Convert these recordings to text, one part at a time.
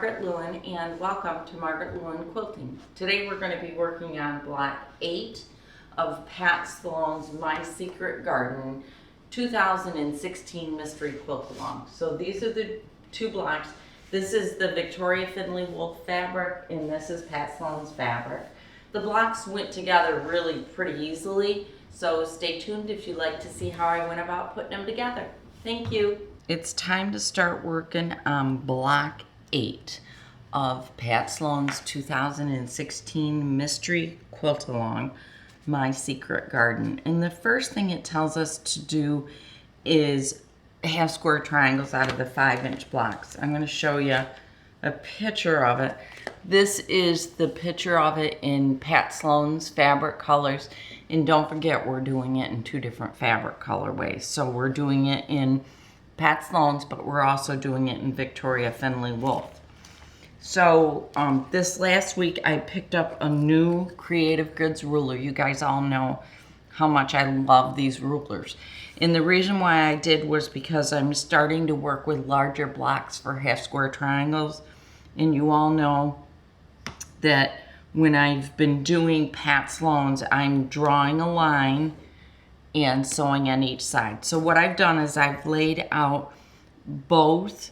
Margaret Lewin, and welcome to Margaret Lewin Quilting. Today we're going to be working on block 8 of Pat Sloan's My Secret Garden 2016 Mystery Quilt Along. So these are the two blocks. This is the Victoria Finley wool fabric, and this is Pat Sloan's fabric. The blocks went together really pretty easily, so stay tuned if you'd like to see how I went about putting them together. Thank you. It's time to start working on block 8 of Pat Sloan's 2016 Mystery Quilt Along, My Secret Garden. And the first thing it tells us to do is have square triangles out of the 5-inch blocks. I'm going to show you a picture of it. This is the picture of it in Pat Sloan's fabric colors. And don't forget, we're doing it in 2 different fabric colorways. So we're doing it in Pat Sloan's, but we're also doing it in Victoria Finley wool. So this last week I picked up a new Creative Goods ruler. You guys all know how much I love these rulers. And the reason why I did was because I'm starting to work with larger blocks for half square triangles. And you all know that when I've been doing Pat Sloan's, I'm drawing a line and sewing on each side. So what I've done is I've laid out both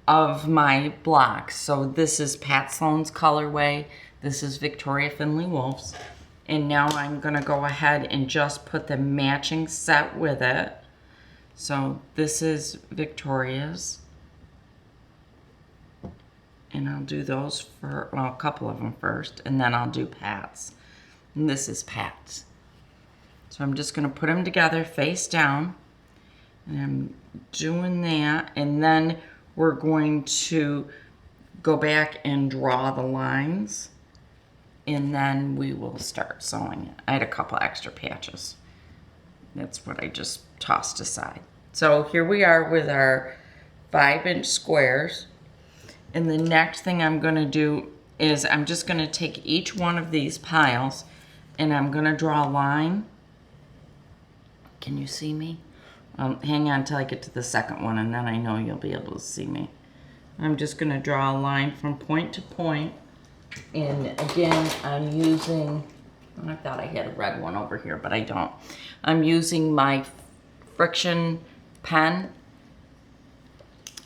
of my blocks. So this is Pat Sloan's colorway, this is Victoria Finley wool's, and now I'm gonna go ahead and just put the matching set with it. So this is Victoria's, and I'll do those for, well, a couple of them first, and then I'll do Pat's. And this is Pat's. So I'm just going to put them together face down, and I'm doing that, and then we're going to go back and draw the lines, and then we will start sewing it. I had a couple extra patches. That's what I just tossed aside. So here we are with our 5-inch squares, and the next thing I'm going to do is I'm just going to take each one of these piles, and I'm going to draw a line. Can you see me? Hang on till I get to the second one, and then I know you'll be able to see me. I'm just going to draw a line from point to point. And again, I'm using, I thought I had a red one over here, but I don't. I'm using my friction pen.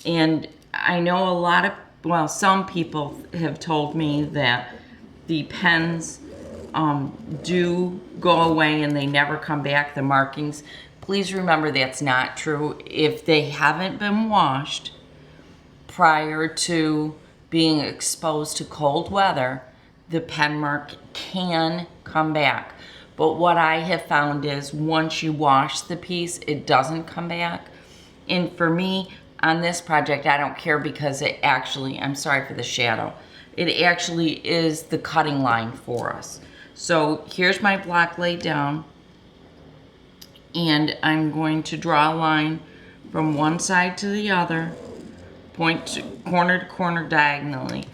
And I know a lot of, well, some people have told me that the pens do go away and they never come back, the markings. Please remember that's not true. If they haven't been washed prior to being exposed to cold weather, the pen mark can come back. But what I have found is once you wash the piece, it doesn't come back. And for me, on this project, I don't care because it actually, I'm sorry for the shadow, it actually is the cutting line for us. So here's my block laid down, and I'm going to draw a line from one side to the other, point to corner diagonally,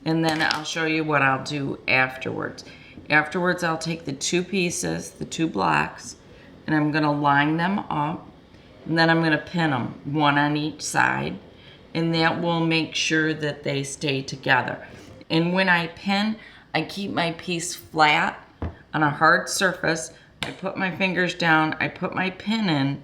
and then I'll show you what I'll do afterwards. Afterwards, I'll take the 2 pieces, the 2 blocks, and I'm gonna line them up, and then I'm gonna pin them, one on each side, and that will make sure that they stay together. And when I pin, I keep my piece flat on a hard surface. I put my fingers down, I put my pin in,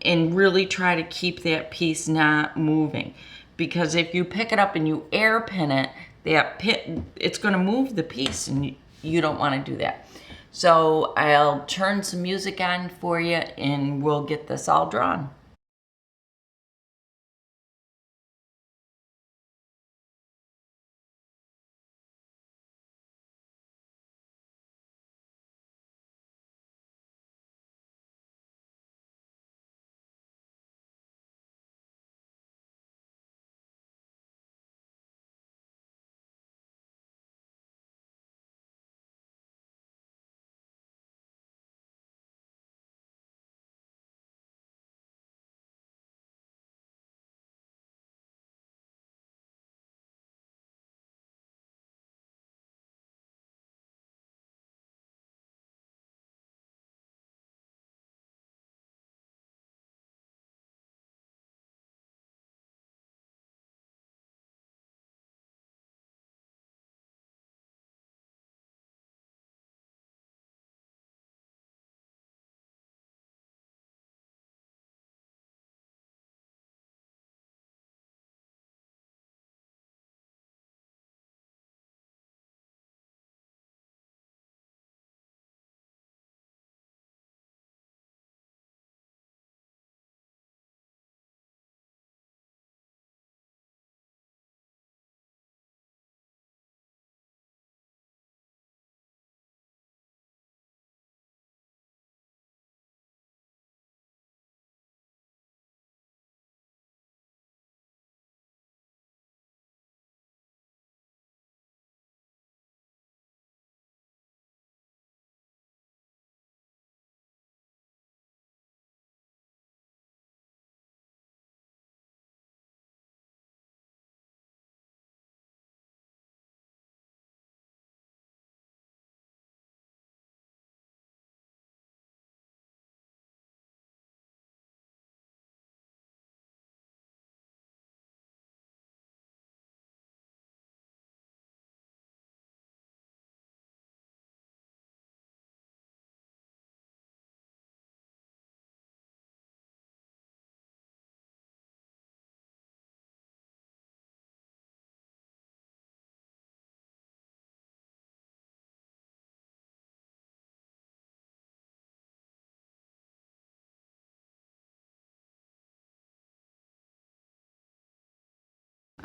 and really try to keep that piece not moving. Because if you pick it up and you air pin it, that pin, it's gonna move the piece, and you don't wanna do that. So I'll turn some music on for you, and we'll get this all drawn.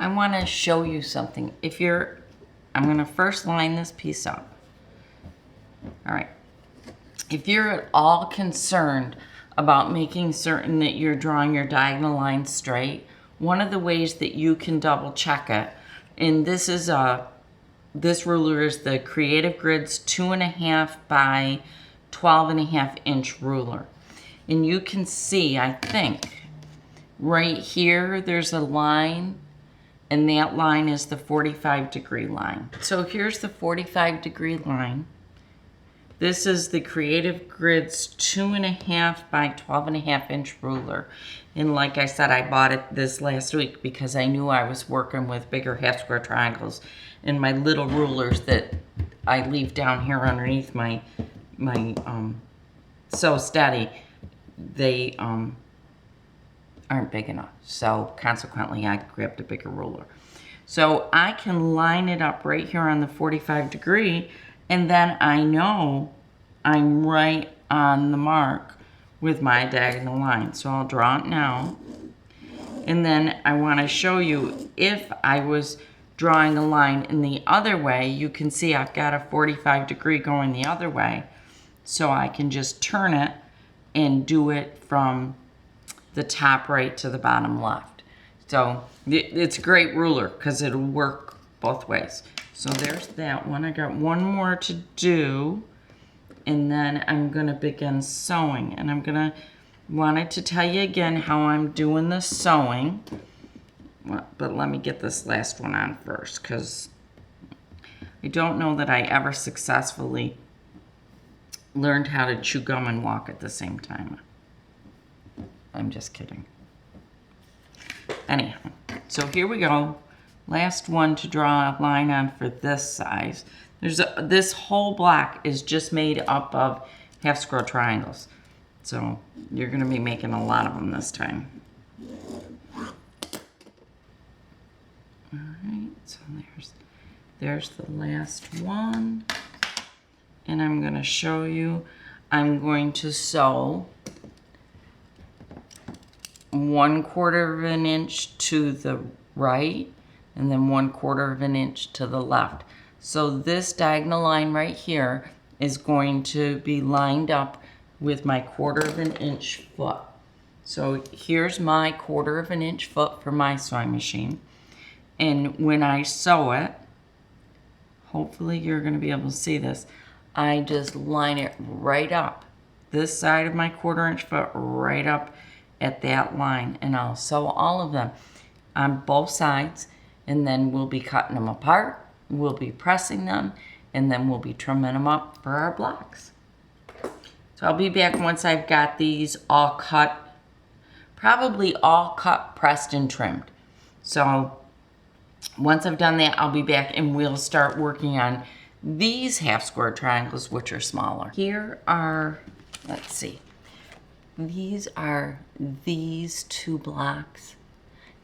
I want to show you something. I'm going to first line this piece up. All right. If you're at all concerned about making certain that you're drawing your diagonal line straight, one of the ways that you can double check it, and this ruler is the Creative Grids 2.5 by 12.5 inch ruler. And you can see, I think, right here, there's a line, and that line is the 45-degree line. So here's the 45-degree line. This is the Creative Grids 2.5 by 12.5 inch ruler. And like I said, I bought it this last week because I knew I was working with bigger half square triangles. And my little rulers that I leave down here underneath my Sew Steady, they aren't big enough. So consequently, I grabbed a bigger ruler. So I can line it up right here on the 45-degree, and then I know I'm right on the mark with my diagonal line. So I'll draw it now. And then I want to show you, if I was drawing a line in the other way, you can see I've got a 45-degree going the other way. So I can just turn it and do it from the top right to the bottom left. So it's a great ruler because it'll work both ways. So there's that one. I got one more to do, and then I'm gonna begin sewing. And I'm wanted to tell you again how I'm doing the sewing. But let me get this last one on first, because I don't know that I ever successfully learned how to chew gum and walk at the same time. I'm just kidding. Anyhow, so here we go. Last one to draw a line on for this size. This whole block is just made up of half square triangles. So you're gonna be making a lot of them this time. All right, so there's the last one. And I'm gonna show you, I'm going to sew 1/4 of an inch to the right, and then 1/4 of an inch to the left. So this diagonal line right here is going to be lined up with my 1/4 of an inch foot. So here's my 1/4 of an inch foot for my sewing machine. And when I sew it, hopefully you're gonna be able to see this, I just line it right up, this side of my 1/4 inch foot right up at that line, and I'll sew all of them on both sides, and then we'll be cutting them apart, we'll be pressing them, and then we'll be trimming them up for our blocks. So I'll be back once I've got these all cut, probably all cut, pressed, and trimmed. So once I've done that, I'll be back and we'll start working on these half square triangles, which are smaller. Here are, let's see, these are these two blocks.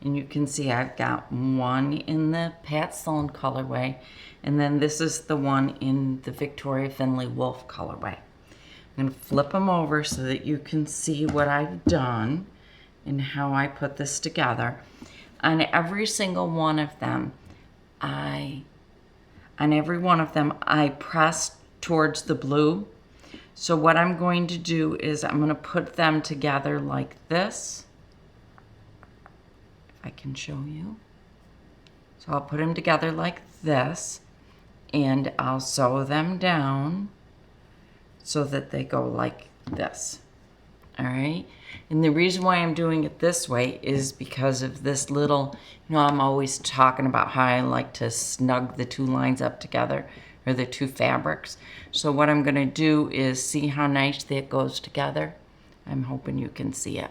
And you can see I've got one in the Pat Sloan colorway, and then this is the one in the Victoria Finley Wolf colorway. I'm gonna flip them over so that you can see what I've done and how I put this together. On every single one of them, I press towards the blue. So what I'm going to do is I'm going to put them together like this. If I can show you. So I'll put them together like this, and I'll sew them down so that they go like this. All right. And the reason why I'm doing it this way is because of this little, I'm always talking about how I like to snug the two lines up together, or the two fabrics. So what I'm gonna do is see how nice that goes together. I'm hoping you can see it.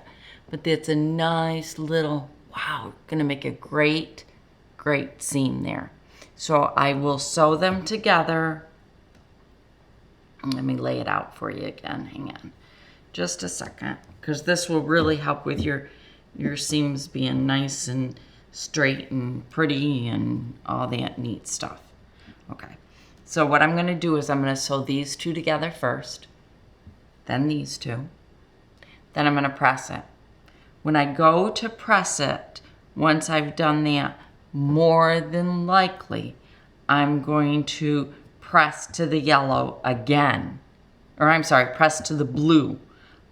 But that's a nice little, wow, gonna make a great, great seam there. So I will sew them together. Let me lay it out for you again, hang on. Just a second, because this will really help with your seams being nice and straight and pretty and all that neat stuff. Okay, so what I'm going to do is I'm going to sew these two together first, then these two, then I'm going to press it. When I go to press it, once I've done that, more than likely I'm going to press to the yellow again. Or I'm sorry, press to the blue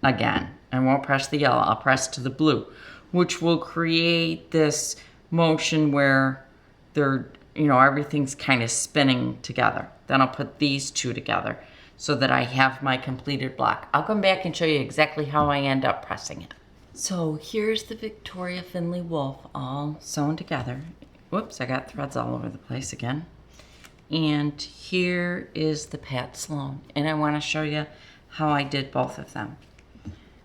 again. I won't press the yellow, I'll press to the blue, which will create this motion where they're, everything's kind of spinning together. Then I'll put these two together so that I have my completed block. I'll come back and show you exactly how I end up pressing it. So here's the Victoria Finley Wolf all sewn together. Whoops, I got threads all over the place again. And here is the Pat Sloan. And I want to show you how I did both of them.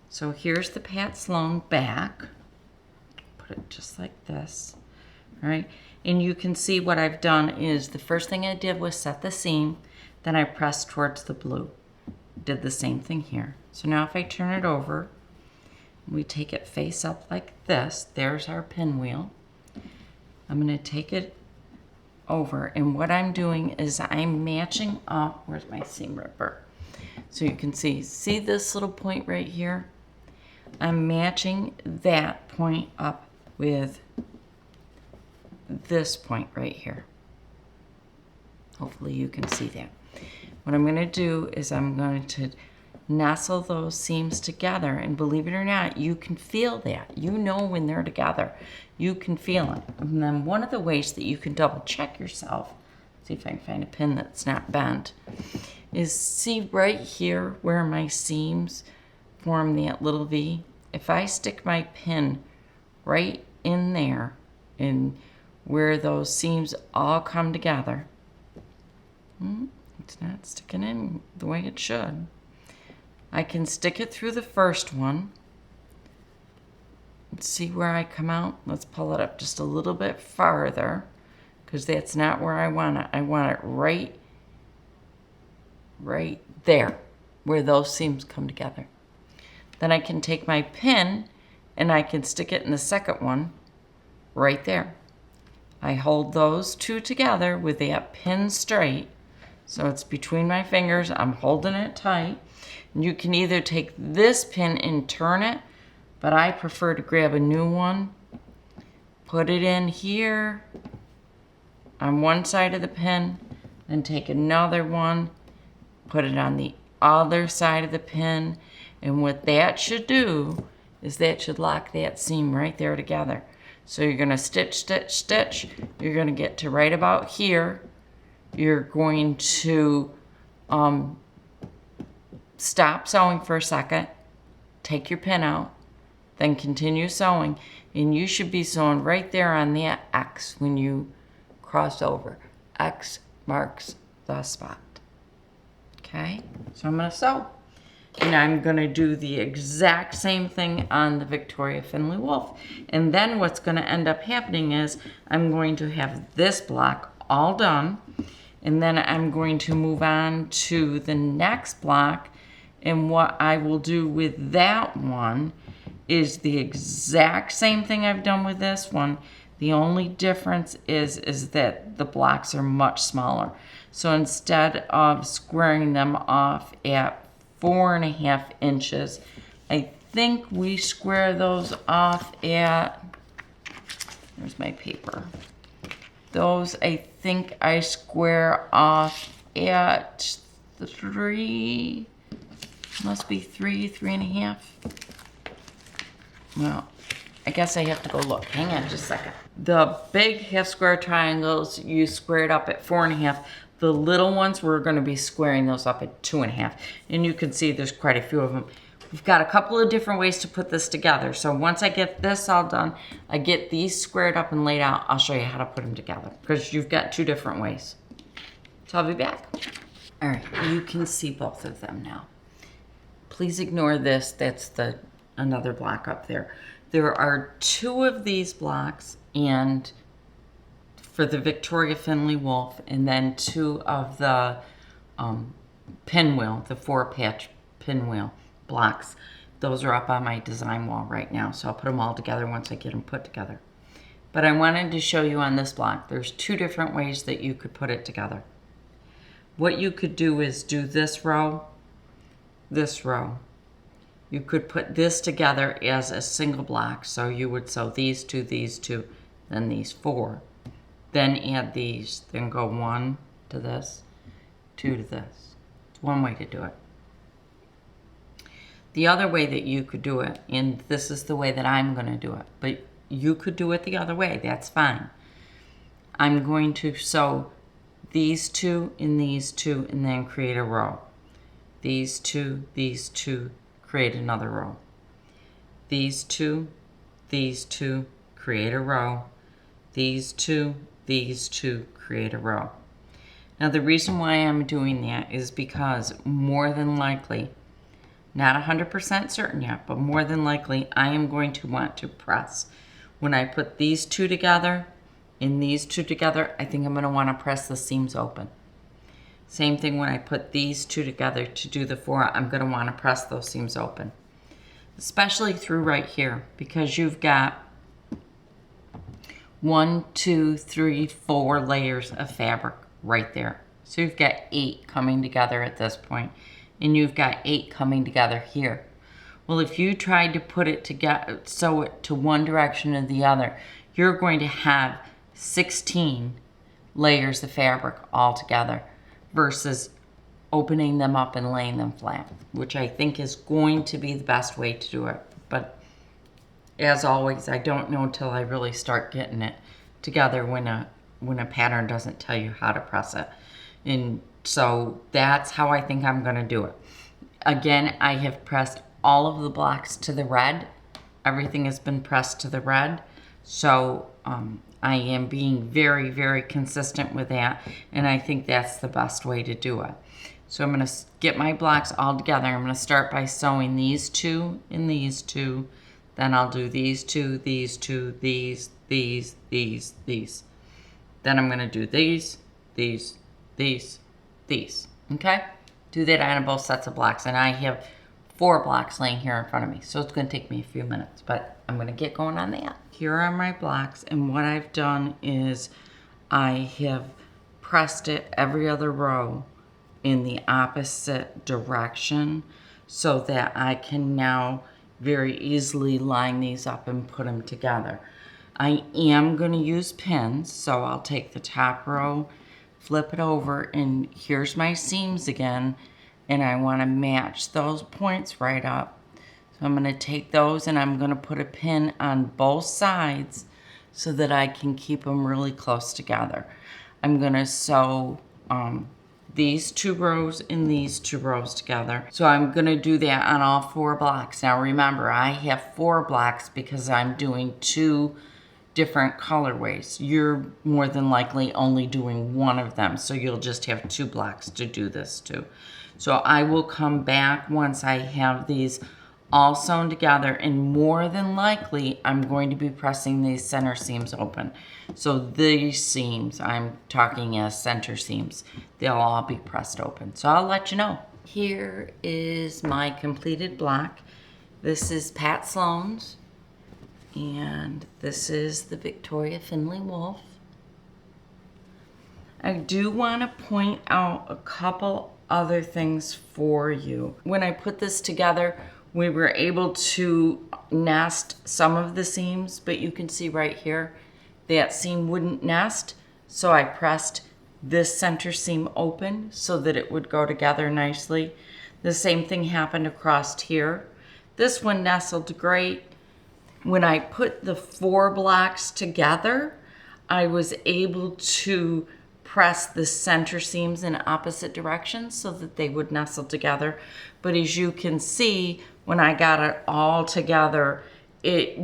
So here's the Pat Sloan back. Put it just like this, all right? And you can see what I've done is the first thing I did was set the seam, then I pressed towards the blue. Did the same thing here. So now if I turn it over, we take it face up like this. There's our pinwheel. I'm gonna take it over, and what I'm doing is I'm matching up, where's my seam ripper? So you can see this little point right here? I'm matching that point up with this point right here. Hopefully you can see that. What I'm going to do is I'm going to nestle those seams together, and believe it or not, you can feel that. You know when they're together. You can feel it. And then one of the ways that you can double check yourself, see if I can find a pin that's not bent, is see right here where my seams form that little V. If I stick my pin right in there and where those seams all come together, it's not sticking in the way it should. I can stick it through the first one. Let's see where I come out. Let's pull it up just a little bit farther, because that's not where I want it. I want it right there, where those seams come together. Then I can take my pin and I can stick it in the second one right there. I hold those two together with that pin straight, so it's between my fingers. I'm holding it tight. And you can either take this pin and turn it, but I prefer to grab a new one, put it in here on one side of the pin, then take another one, put it on the other side of the pin, and what that should do is that should lock that seam right there together. So you're gonna stitch, stitch, stitch. You're gonna get to right about here. You're going to stop sewing for a second, take your pin out, then continue sewing, and you should be sewing right there on that X when you cross over. X marks the spot. Okay, so I'm gonna sew. And I'm gonna do the exact same thing on the Victoria Finley Wolf. And then what's gonna end up happening is I'm going to have this block all done, and then I'm going to move on to the next block. And what I will do with that one is the exact same thing I've done with this one. The only difference is that the blocks are much smaller. So instead of squaring them off at 4.5 inches, I think we square those off at, there's my paper. Those I think I square off at 3, must be 3.5. Well, I guess I have to go look. Hang on just a second. The big half square triangles, you square it up at 4.5. The little ones, we're going to be squaring those up at 2.5. And you can see there's quite a few of them. We've got a couple of different ways to put this together. So once I get this all done, I get these squared up and laid out, I'll show you how to put them together, because you've got 2 different ways. So I'll be back. All right, you can see both of them now. Please ignore this. That's another block up there. There are 2 of these blocks, and for the Victoria Finley Wolf, and then 2 of the pinwheel, the 4-patch pinwheel blocks. Those are up on my design wall right now, so I'll put them all together once I get them put together. But I wanted to show you on this block, there's 2 different ways that you could put it together. What you could do is do this row, this row. You could put this together as a single block, so you would sew these 2, then these 4. then add these, then go 1 to this, 2 to this. It's one way to do it. The other way that you could do it, and this is the way that I'm going to do it, but you could do it the other way, that's fine. I'm going to sew these two and these two and then create a row. These two, create another row. These two, create a row. These two, create a row. Now the reason why I'm doing that is because more than likely, not 100% certain yet, but more than likely I am going to want to press. When I put these two together and these two together, I think I'm going to want to press the seams open. Same thing when I put these two together to do the 4, I'm going to want to press those seams open. Especially through right here, because you've got 1, 2, 3, 4 layers of fabric right there. So you've got 8 coming together at this point, and you've got 8 coming together here. Well, if you tried to put it together, sew it to one direction or the other, you're going to have 16 layers of fabric all together versus opening them up and laying them flat, which I think is going to be the best way to do it. But as always, I don't know until I really start getting it together when a pattern doesn't tell you how to press it. And so that's how I think I'm going to do it. Again, I have pressed all of the blocks to the red. Everything has been pressed to the red. So I am being very, very consistent with that. And I think that's the best way to do it. So I'm going to get my blocks all together. I'm going to start by sewing these two and these two. Then I'll do these two, these two, these. Then I'm going to do these. Okay? Do that on both sets of blocks. And I have 4 blocks laying here in front of me. So it's going to take me a few minutes, but I'm going to get going on that. Here are my blocks, and what I've done is I have pressed it every other row in the opposite direction so that I can now very easily line these up and put them together. I am going to use pins, so I'll take the top row, flip it over, and here's my seams again, and I want to match those points right up. So I'm going to take those and I'm going to put a pin on both sides so that I can keep them really close together. I'm going to sew these 2 rows and these 2 rows together. So I'm going to do that on all 4 blocks. Now remember, I have 4 blocks because I'm doing 2 different colorways. You're more than likely only doing one of them, so you'll just have 2 blocks to do this too. So I will come back once I have these all sewn together, and more than likely I'm going to be pressing these center seams open. So these seams, I'm talking as center seams, they'll all be pressed open. So I'll let you know. Here is my completed block. This is Pat Sloan's, and this is the Victoria Finley Wolf. I do want to point out a couple other things for you. When I put this together, we were able to nest some of the seams, but you can see right here, that seam wouldn't nest. So I pressed this center seam open so that it would go together nicely. The same thing happened across here. This one nestled great. When I put the 4 blocks together, I was able to press the center seams in opposite directions so that they would nestle together. But as you can see, when I got it all together, it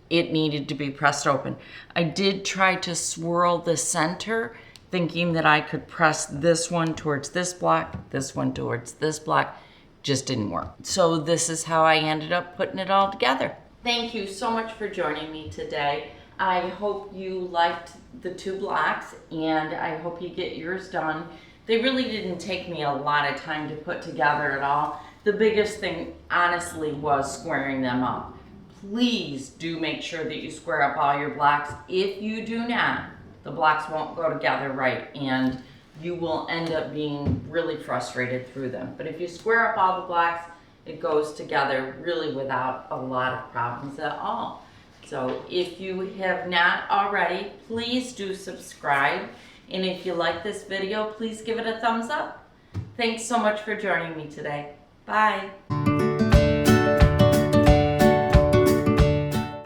needed to be pressed open. I did try to swirl the center, thinking that I could press this one towards this block, this one towards this block. Just didn't work. So this is how I ended up putting it all together. Thank you so much for joining me today. I hope you liked the 2 blocks, and I hope you get yours done. They really didn't take me a lot of time to put together at all. The biggest thing, honestly, was squaring them up. Please do make sure that you square up all your blocks. If you do not, the blocks won't go together right, and you will end up being really frustrated through them. But if you square up all the blocks, it goes together really without a lot of problems at all. So if you have not already, please do subscribe. And if you like this video, please give it a thumbs up. Thanks so much for joining me today. Bye.